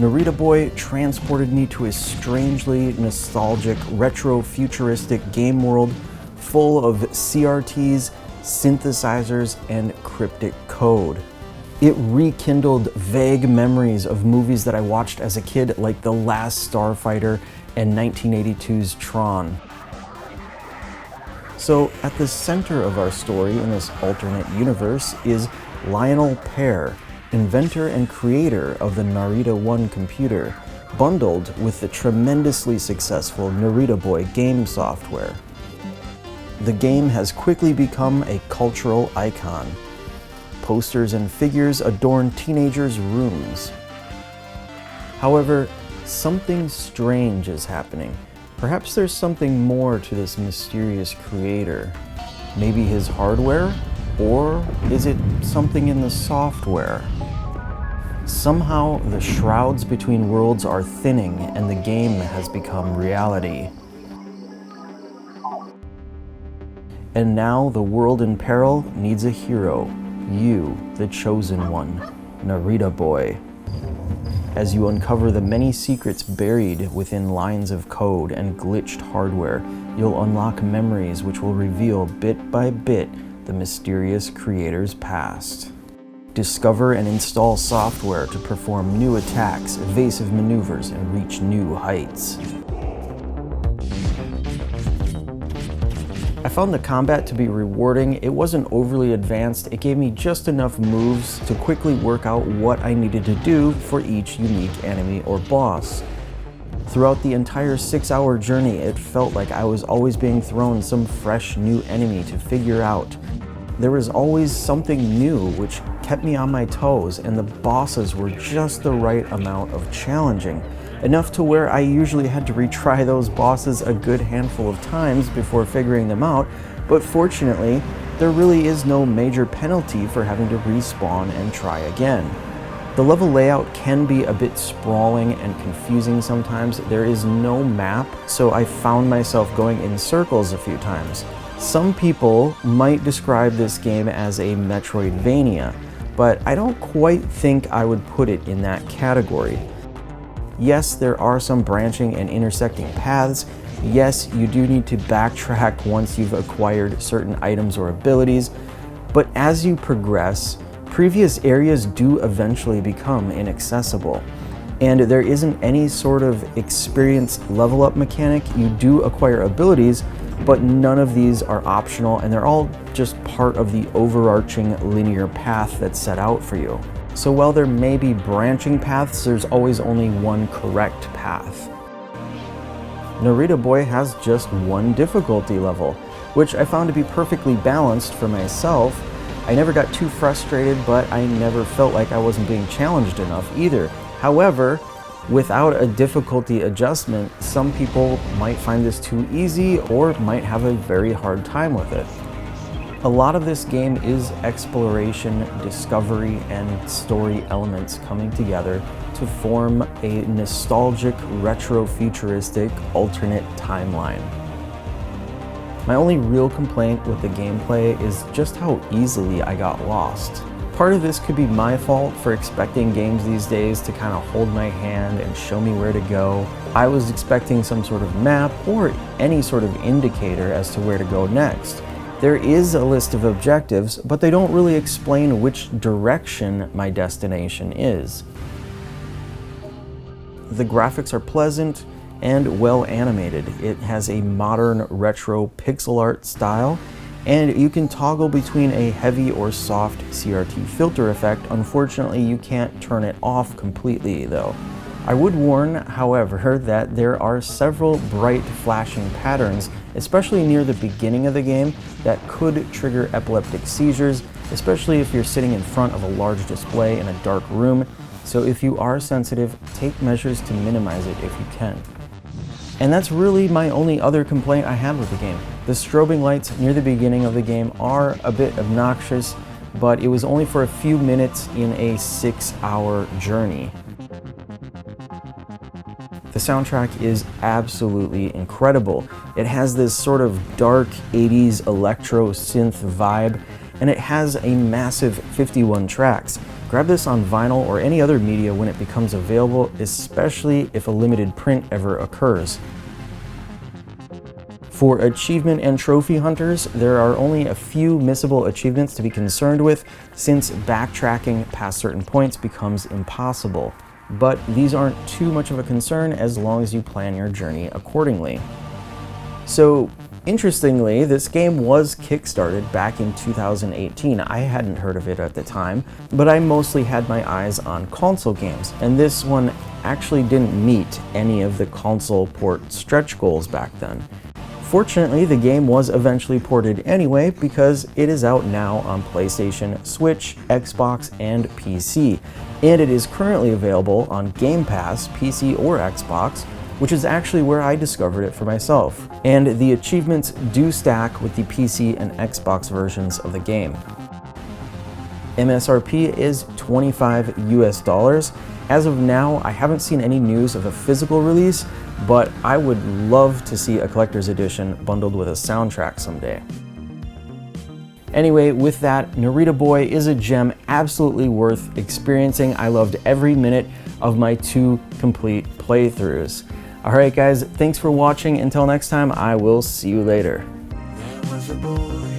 Narita Boy transported me to a strangely nostalgic, retro-futuristic game world full of CRTs, synthesizers, and cryptic code. It rekindled vague memories of movies that I watched as a kid, like The Last Starfighter and 1982's Tron. So at the center of our story in this alternate universe is Lionel Pear, inventor and creator of the Narita 1 computer, bundled with the tremendously successful Narita Boy game software. The game has quickly become a cultural icon. Posters and figures adorn teenagers' rooms. However, something strange is happening. Perhaps there's something more to this mysterious creator. Maybe his hardware? Or is it something in the software? Somehow, the shrouds between worlds are thinning and the game has become reality. And now the world in peril needs a hero. You, the chosen one, Narita Boy. As you uncover the many secrets buried within lines of code and glitched hardware, you'll unlock memories which will reveal bit by bit the mysterious creator's past. Discover and install software to perform new attacks, evasive maneuvers, and reach new heights. I found the combat to be rewarding. It wasn't overly advanced. It gave me just enough moves to quickly work out what I needed to do for each unique enemy or boss. Throughout the entire 6-hour journey, it felt like I was always being thrown some fresh new enemy to figure out. There was always something new which kept me on my toes, and the bosses were just the right amount of challenging. Enough to where I usually had to retry those bosses a good handful of times before figuring them out, but fortunately, there really is no major penalty for having to respawn and try again. The level layout can be a bit sprawling and confusing sometimes. There is no map, so I found myself going in circles a few times. Some people might describe this game as a Metroidvania, but I don't quite think I would put it in that category. Yes, there are some branching and intersecting paths. Yes, you do need to backtrack once you've acquired certain items or abilities, but as you progress, previous areas do eventually become inaccessible. And there isn't any sort of experience level up mechanic. You do acquire abilities, but none of these are optional, and they're all just part of the overarching linear path that's set out for you. So while there may be branching paths, there's always only one correct path. Narita Boy has just one difficulty level, which I found to be perfectly balanced for myself. I never got too frustrated, but I never felt like I wasn't being challenged enough either. However, without a difficulty adjustment, some people might find this too easy or might have a very hard time with it. A lot of this game is exploration, discovery, and story elements coming together to form a nostalgic, retro-futuristic, alternate timeline. My only real complaint with the gameplay is just how easily I got lost. Part of this could be my fault for expecting games these days to kind of hold my hand and show me where to go. I was expecting some sort of map or any sort of indicator as to where to go next. There is a list of objectives, but they don't really explain which direction my destination is. The graphics are pleasant and well animated. It has a modern retro pixel art style, and you can toggle between a heavy or soft CRT filter effect. Unfortunately, you can't turn it off completely though. I would warn, however, that there are several bright flashing patterns, especially near the beginning of the game, that could trigger epileptic seizures, especially if you're sitting in front of a large display in a dark room. So if you are sensitive, take measures to minimize it if you can. And that's really my only other complaint I had with the game. The strobing lights near the beginning of the game are a bit obnoxious, but it was only for a few minutes in a 6-hour journey. The soundtrack is absolutely incredible. It has this sort of dark 80s electro synth vibe, and it has a massive 51 tracks. Grab this on vinyl or any other media when it becomes available, especially if a limited print ever occurs. For achievement and trophy hunters, there are only a few missable achievements to be concerned with, since backtracking past certain points becomes impossible. But these aren't too much of a concern as long as you plan your journey accordingly. So, interestingly, this game was kickstarted back in 2018. I hadn't heard of it at the time, but I mostly had my eyes on console games, and this one actually didn't meet any of the console port stretch goals back then. Fortunately, the game was eventually ported anyway because it is out now on PlayStation, Switch, Xbox, and PC, and it is currently available on Game Pass, PC or Xbox, which is actually where I discovered it for myself. And the achievements do stack with the PC and Xbox versions of the game. MSRP is $25 US. As of now, I haven't seen any news of a physical release, but I would love to see a collector's edition bundled with a soundtrack someday. Anyway, with that, Narita Boy is a gem absolutely worth experiencing. I loved every minute of my 2 complete playthroughs. Alright guys, thanks for watching. Until next time, I will see you later. There was a boy